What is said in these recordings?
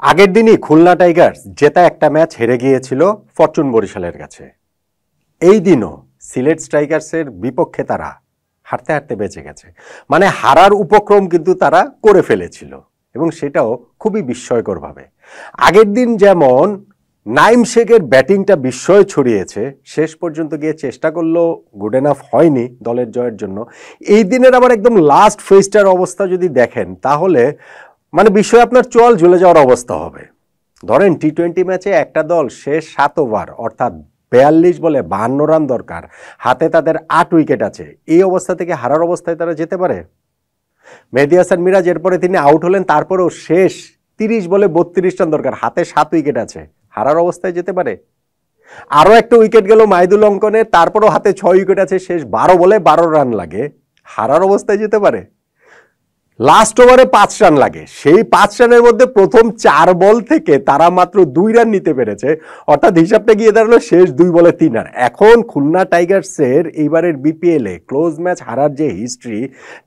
আগের দিনই খুলনা টাইগার্স জেতা একটা ম্যাচ হেরে গিয়েছিল ফরচুন বরিশালের কাছে। এই দিনও সিলেট স্ট্রাইকার্সের বিপক্ষে তারা হারতে হারতে বেঁচে গেছে, মানে হারার উপক্রম কিন্তু তারা করে ফেলেছিল, এবং সেটাও খুবই বিস্ময়করভাবে। আগের দিন যেমন নাইম শেখের ব্যাটিংটা বিস্ময় ছড়িয়েছে, শেষ পর্যন্ত গিয়ে চেষ্টা করলেও গুড এনাফ হয়নি দলের জয়ের জন্য। এই দিনের আবার একদম লাস্ট ফেজটার অবস্থা যদি দেখেন, তাহলে মানে বিষয় আপনার চোয়াল ঝুলে যাওয়ার অবস্থা হবে। ধরেন টি-20 ম্যাচে একটা দল শেষ 7 ওভার অর্থাৎ 42 বলে 52 রান দরকার, হাতে তাদের 8 উইকেট আছে, এই অবস্থা থেকে হারার অবস্থায় তারা যেতে পারে? মেহেদী হাসান মিরাজ এরপরে তিনি আউট হলেন, তারপরেও শেষ 30 বলে 32 রান দরকার, হাতে 7 উইকেট আছে, হারার অবস্থায় যেতে পারে? আরও একটা উইকেট গেল মাইদুল অঙ্কনের, তারপরেও হাতে 6 উইকেট আছে, শেষ 12 বলে 12 রান লাগে, হারার অবস্থায় যেতে পারে? লাস্ট ওভারে 5 রান লাগে, সেই 5 রানের মধ্যে প্রথম 4 বল থেকে তারা মাত্র 2 রান নিতে পেরেছে, অর্থাৎ হিসাবটা গিয়ে দাঁড়ালো শেষ 2 বলে 3 রান। এখন খুলনা টাইগার্সের এইবারের বিপিএলে ক্লোজ ম্যাচ হারার যে হিস্ট্রি,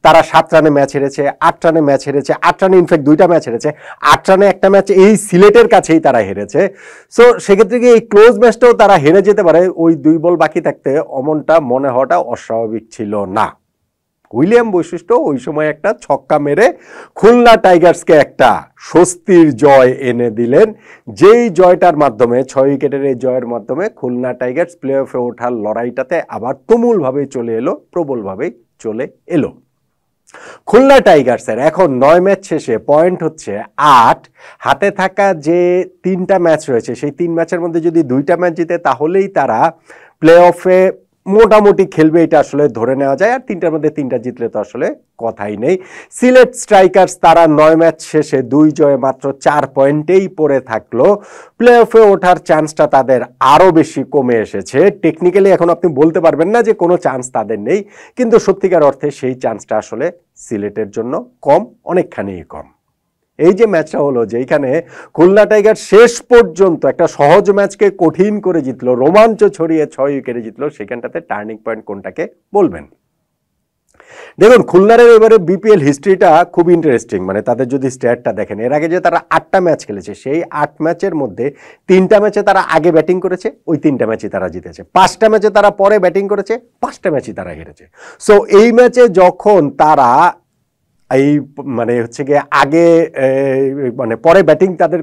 তারা 7 রানে ম্যাচ হেরেছে, 8 রানে ম্যাচ হেরেছে, 8 রানে ইনফ্যাক্ট 2টা ম্যাচ হেরেছে, 8 রানে একটা ম্যাচ এই সিলেটের কাছেই তারা হেরেছে। সো সেক্ষেত্রে গিয়ে এই ক্লোজ ম্যাচটাও তারা হেরে যেতে পারে ওই 2 বল বাকি থাকতে, অমনটা মনে হওয়াটা অস্বাভাবিক ছিল না। উইলিয়াম বৈশিষ্ট্য ওই সময় একটা ছক্কা মেরে খুলনা টাইগার্সকে একটা স্বস্তির জয় এনে দিলেন, যেই জয়টার মাধ্যমে 6 উইকেটের এই জয়ের মাধ্যমে খুলনা টাইগার্স প্লে অফে ওঠার লড়াইটাতে আবার তুমুলভাবে চলে এলো, প্রবলভাবেই চলে এলো। খুলনা টাইগার্সের এখন 9 ম্যাচ শেষে পয়েন্ট হচ্ছে 8, হাতে থাকা যে 3টা ম্যাচ রয়েছে সেই 3 ম্যাচের মধ্যে যদি 2টা ম্যাচ জিতে তাহলেই তারা প্লে অফে মোটামুটি খেলবে, এটা আসলে ধরে নেওয়া যায়। আর 3টার মধ্যে 3টা জিতলে তো আসলে কথাই নেই। সিলেট স্ট্রাইকার্স তারা 9 ম্যাচ শেষে 2 জয়ে মাত্র 4 পয়েন্টেই পড়ে থাকলো, প্লে অফে ওঠার চান্সটা তাদের আরও বেশি কমে এসেছে। টেকনিক্যালি এখন আপনি বলতে পারবেন না যে কোনো চান্স তাদের নেই, কিন্তু সত্যিকার অর্থে সেই চান্সটা আসলে সিলেটের জন্য কম, অনেকখানি কম। এই যে ম্যাচটা হলো, যেখানে খুলনা টাইগার শেষ পর্যন্ত একটা সহজ ম্যাচকে কঠিন করে জিতলো, রোমাঞ্চ ছড়িয়ে 6 উইকেটে জিতলো, সেখানটাতে টার্নিং পয়েন্ট কোনটাকে বলবেন? দেখুন, খুলনার এবারে বিপিএল হিস্ট্রিটা খুব ইন্টারেস্টিং। মানে তাদের যদি স্ট্যাটটা দেখেন, এর আগে যে তারা 8টা ম্যাচ খেলেছে, সেই 8 ম্যাচের মধ্যে 3টা ম্যাচে তারা আগে ব্যাটিং করেছে, ওই 3টা ম্যাচই তারা জিতেছে। 5টা ম্যাচে তারা পরে ব্যাটিং করেছে, 5টা ম্যাচই তারা হেরেছে। সো এই ম্যাচে যখন তারা এই মানে হচ্ছে গিয়ে আগে মানে পরে ব্যাটিং তাদের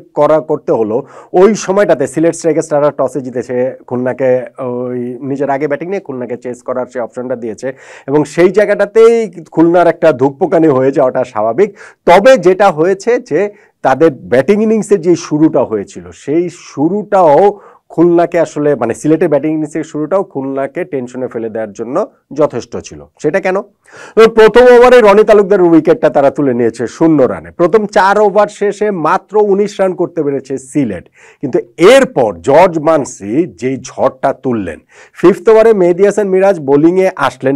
করতে হলো, ওই সময়টাতে সিলেট স্ট্রাইকার্স তারা টসে জিতেছে, খুলনাকে ওই নিজের আগে ব্যাটিং নিয়ে খুলনাকে চেস করার সে অপশনটা দিয়েছে, এবং সেই জায়গাটাতেই খুলনার একটা ধুকপুকানি হয়ে যাওয়াটা স্বাভাবিক। তবে যেটা হয়েছে যে তাদের ব্যাটিং ইনিংসের যে শুরুটা হয়েছিল, সেই শুরুটাও খুলনাকে আসলে মানে সিলেটের ব্যাটিং ইনিংসের শুরুটাও খুলনাকে টেনশনে ফেলে দেওয়ার জন্য যথেষ্ট ছিল। সেটা কেন? প্রথম ওভারে রনি তালুকদারের উইকেটটা তারা তুলে নিয়েছে 0 রানে, প্রথম 4 ওভার শেষে মাত্র 19 রান করতে পেরেছে সিলেট। কিন্তু এরপর জর্জ মানসি যেই ঝড়টা তুললেন, 5th ওভারে মেহেদী হাসান মিরাজ বোলিংয়ে আসলেন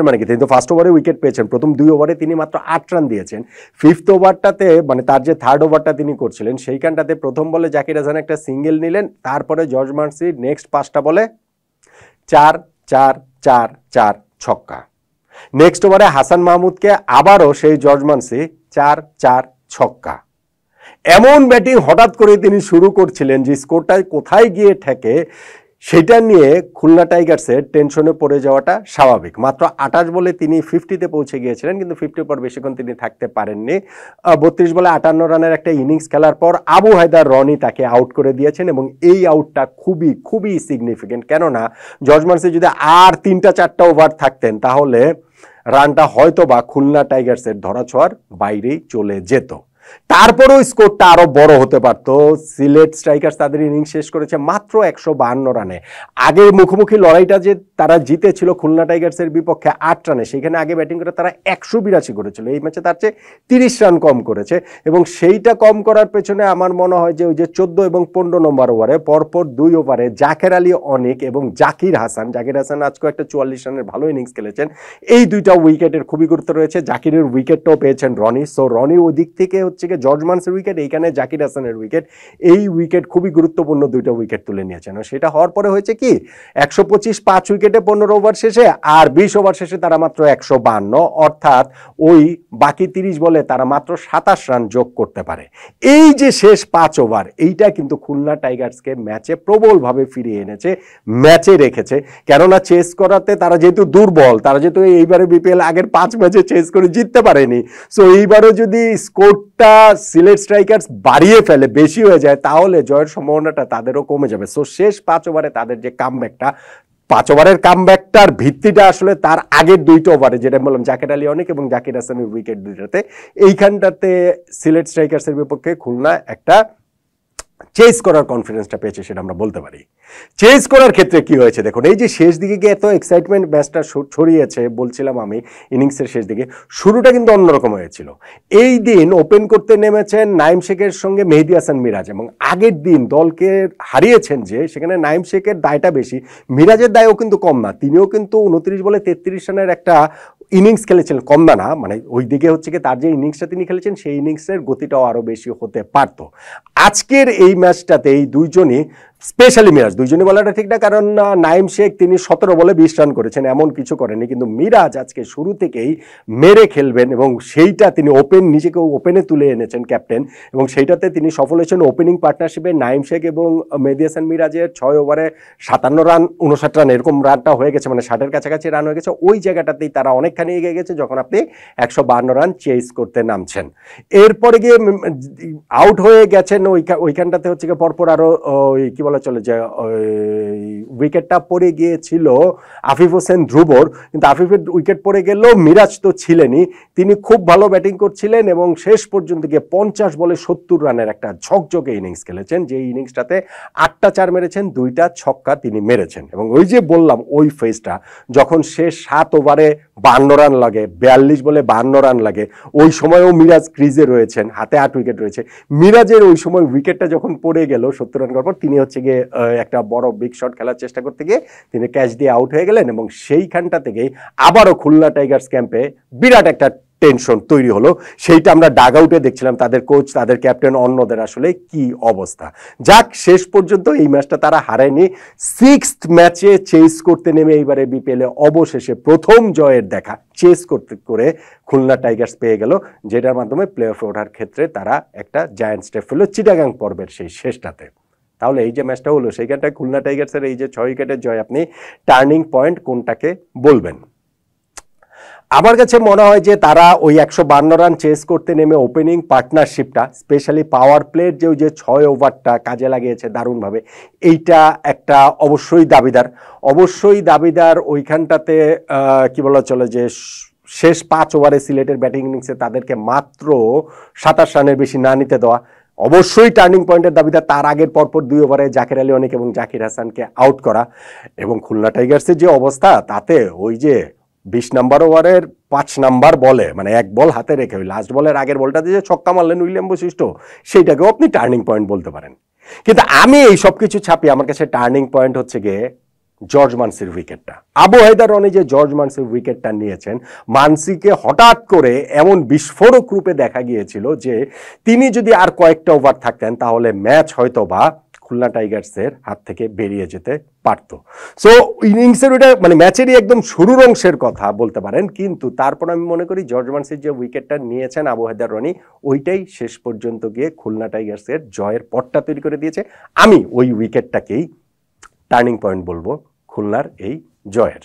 মানে কি, তিনি তো ফার্স্ট ওভারে উইকেট পেয়েছেন, প্রথম 2 ওভারে তিনি মাত্র 8 রান দিয়েছেন। 5th ওভারটাতে মানে তার যে 3rd ওভারটা তিনি করছিলেন, সেইখানটাতে প্রথম বলে জাকির হাসান একটা সিঙ্গেল নিলেন, তারপরে জর্জ মানসি নেক্সট 5টা বলে 4 4 4 4 ছক্কা। নেক্সট ওভারে হাসান মাহমুদকে আবারও সেই জর্জ মানসি 4 4 ছক্কা। এমন ব্যাটিং হঠাৎ করে তিনি শুরু করছিলেন যে স্কোরটায় কোথায় গিয়ে ঠেকে সেটা নিয়ে খুলনা টাইগার্সের টেনশনে পড়ে যাওয়াটা স্বাভাবিক। মাত্র 28 বলে তিনি 50তে পৌঁছে গিয়েছিলেন, কিন্তু 50 পর বেশিক্ষণ তিনি থাকতে পারেননি। 32 বলে 58 রানের একটা ইনিংস খেলার পর আবু হায়দার রনি তাকে আউট করে দিয়েছেন, এবং এই আউটটা খুবই খুবই সিগনিফিকেন্ট। কেননা জর্জ মানসি যদি আর 3টা 4টা ওভার থাকতেন, তাহলে রানটা হয়তো বা খুলনা টাইগার্সের ধরাছোঁয়ার বাইরেই চলে যেত। তারপরেও স্কোরটা আরো বড় হতে পারত। সিলেট স্ট্রাইকার্স তাদের ইনিংস শেষ করেছে মাত্র 152 রানে। আগে মুখোমুখি লড়াইটা যে তারা জিতেছিল খুলনা টাইগার্সের বিপক্ষে 8 রানে, সেখানে আগে ব্যাটিং করে তারা 182 করেছিল, এই ম্যাচে তার চেয়ে 30 রান কম করেছে। এবং সেইটা কম করার পেছনে আমার মনে হয় যে ওই যে 14 এবং 15 নম্বর ওভারে পরপর 2 ওভারে জাকের আলী অনিক এবং জাকির হাসান আজকে একটা 44 রানের ভালো ইনিংস খেলেছেন, এই 2টা উইকেটের খুবই গুরুত্ব রয়েছে। জাকিরের উইকেটটাও পেয়েছেন রনি। সো রনি ওই দিক থেকে হচ্ছে গিয়ে জর্জ মান্সের উইকেট, এইখানে জাকির হাসানের উইকেট। এই উইকেট খুবই গুরুত্বপূর্ণ, দুইটা উইকেট তুলে নিয়েছেন। সেটা হওয়ার পরে হয়েছে কি 125 5 উইকেটে 15 ওভার শেষে, আর 20 ওভার শেষে তারা মাত্র 152, অর্থাৎ ওই বাকি 30 বলে তারা মাত্র 27 রান যোগ করতে পারে। এই যে শেষ 5 ওভার, এইটা কিন্তু খুলনা টাইগার্সকে ম্যাচে প্রবলভাবে ফিরিয়ে এনেছে, ম্যাচে রেখেছে। কেননা চেস করাতে তারা যেহেতু দুর্বল, তারা যেহেতু এইবারে বিপিএল আগের 5 ম্যাচে চেস করে জিততে পারেনি, সো এইবারও যদি স্কোরটা সিলেট স্ট্রাইকার্স বাড়িয়ে ফেলে, বেশি হয়ে যায়, তাহলে জয়ের সম্ভাবনাটা তাদেরও কমে যাবে। সো শেষ 5 ওভারে তাদের যে কামব্যাকটা, 5 ওভারের কামব্যাকটার ভিত্তিটা আসলে তার আগের 2টা ওভারে, যেটা বললাম জাকের আলী অনেক এবং জাকির হাসানের উইকেট দুইটাতে, এইখানটাতে সিলেট স্ট্রাইকার্সের বিপক্ষে খুলনা একটা চেস করার কনফিডেন্সটা পেয়েছে, সেটা আমরা বলতে পারি। চেস করার ক্ষেত্রে কি হয়েছে দেখুন, এই যে শেষ দিকে গিয়ে এত এক্সাইটমেন্ট ম্যাচটা ছড়িয়েছে, বলছিলাম আমি ইনিংসের শেষ দিকে, শুরুটা কিন্তু অন্যরকম হয়েছিল। এই দিন ওপেন করতে নেমেছেন নাইম শেখের সঙ্গে মেহেদী হাসান মিরাজ, এবং আগের দিন দলকে হারিয়েছেন যে, সেখানে নাইম শেখের দায়টা বেশি, মিরাজের দায়ও কিন্তু কম না। তিনিও কিন্তু 29 বলে 33 রানের একটা ইনিংস খেলেছিলেন, কম না, মানে ওই দিকে হচ্ছে কি তার যে ইনিংসটা তিনি খেলেছেন সেই ইনিংসের গতিটাও আরও বেশি হতে পারত। আজকের এই ম্যাচটাতে এই দুইজনই, স্পেশালি মিরাজ, দুইজনই বলাটা ঠিক না, কারণ নাইম শেখ তিনি 17 বলে 20 রান করেছেন, এমন কিছু করেনি, কিন্তু মিরাজ আজকে শুরু থেকেই মেরে খেলবেন এবং সেইটা তিনি নিজেকে ওপেনে তুলে এনেছেন ক্যাপ্টেন, এবং সেইটাতে তিনি সফল হয়েছেন। ওপেনিং পার্টনারশিপে নাইম শেখ এবং মেহেদী হাসান মিরাজের 6 ওভারে 57 রান 59 রান এরকম রানটা হয়ে গেছে, মানে 60-এর কাছাকাছি রান হয়ে গেছে। ওই জায়গাটাতেই তারা অনেকখানি এগিয়ে গেছে যখন আপনি 152 রান চেস করতে নামছেন। এরপরে গিয়ে আউট হয়ে গেছেন ওইখানটাতে হচ্ছে গিয়ে পরপর আরো ওই কি বলা চলে যে উইকেটটা পড়ে গিয়েছিল আফিফ হোসেন ধ্রুবর, কিন্তু আফিফের উইকেট পড়ে গেল, মিরাজ তো ছিলেনই, তিনি খুব ভালো ব্যাটিং করছিলেন এবং শেষ পর্যন্ত গিয়ে 50 বলে 70 রানের একটা ঝকঝকে ইনিংস খেলেছেন, যে ইনিংসটাতে 8টা 4 মেরেছেন, 2টা ছক্কা তিনি মেরেছেন। এবং ওই যে বললাম ওই ফেজটা যখন শেষ 7 ওভারে 52 রান লাগে, 42 বলে 52 রান লাগে, ওই সময়ও মিরাজ ক্রিজে রয়েছেন, হাতে 8 উইকেট রয়েছে। মিরাজের ওই সময় উইকেটটা যখন পড়ে গেল 70 রান করার পর, তিনি হচ্ছে গিয়ে একটা বড় বিগ শট খেলার চেষ্টা করতে গিয়ে তিনি ক্যাচ দিয়ে আউট হয়ে গেলেন, এবং সেইখানটা থেকেই আবারও খুলনা টাইগার্স ক্যাম্পে বিরাট একটা টেনশন তৈরি হলো। সেইটা আমরা ডাগ আউটে দেখছিলাম, তাদের কোচ, তাদের ক্যাপ্টেন, অন্যদের আসলে কি অবস্থা। যাক, শেষ পর্যন্ত এই ম্যাচটা তারা হারায়নি। 6th ম্যাচে চেস করতে নেমে এইবারে বিপিএলে অবশেষে প্রথম জয়ের দেখা চেস করতে করে খুলনা টাইগার্স পেয়ে গেল, যেটার মাধ্যমে প্লে অফে ওঠার ক্ষেত্রে তারা একটা জায়ান্ট স্টেপ ফেলল চিটাগাং পর্বের সেই শেষটাতে। তাহলে এই যে ম্যাচটা হলো সেইখানটায় খুলনা টাইগার্সের এই যে 6 উইকেটের জয়, আপনি টার্নিং পয়েন্ট কোনটাকে বলবেন? আমার কাছে মনে হয় যে তারা ওই 152 রান চেস করতে নেমে ওপেনিং পার্টনারশিপটা, স্পেশালি পাওয়ার প্লের যে 6 ওভারটা কাজে লাগিয়েছে দারুণভাবে, এইটা একটা অবশ্যই দাবিদার। ওইখানটাতে কি বলা চলে যে শেষ 5 ওভারে সিলেটের ব্যাটিং ইনিংসে তাদেরকে মাত্র 27 রানের বেশি না নিতে দেওয়া অবশ্যই টার্নিং পয়েন্টের দাবিদার। তার আগের পরপর 2 ওভারে জাকের আলী অনেক এবং জাকির হাসানকে আউট করা, এবং খুলনা টাইগার্সের যে অবস্থা, তাতে ওই যে 20 নাম্বার ওভারের 5 নাম্বার বলে, মানে 1 বল হাতে রেখে ওই লাস্ট বলের আগের বলটা দিয়ে ছক্কা মারলেন উইলিয়াম বশিষ্ঠ, সেইটাকেও আপনি টার্নিং পয়েন্ট বলতে পারেন। কিন্তু আমি এই সব কিছু ছাপিয়ে আমার কাছে টার্নিং পয়েন্ট হচ্ছে গিয়ে জর্জ মানসির উইকেটটা। আবু হায়দার রনি যে জর্জ মানসির উইকেটটা নিয়েছেন, মানসিকে হঠাৎ করে এমন বিস্ফোরক রূপে দেখা গিয়েছিল যে তিনি যদি আর কয়েকটা ওভার থাকতেন তাহলে ম্যাচ হয়তো বা খুলনা টাইগার্সের হাত থেকে বেরিয়ে যেতে পারতো। সো ইনিংসের ওইটা মানে ম্যাচেরই একদম শুরুর অংশের কথা বলতে পারেন, কিন্তু তারপর আমি মনে করি জর্জ মানসির যে উইকেটটা নিয়েছেন আবু হায়দার রনি, ওইটাই শেষ পর্যন্ত গিয়ে খুলনা টাইগার্সের জয়ের পথটা তৈরি করে দিয়েছে। আমি ওই উইকেটটাকেই টার্নিং পয়েন্ট বলবো খুলনার এই জয়ের।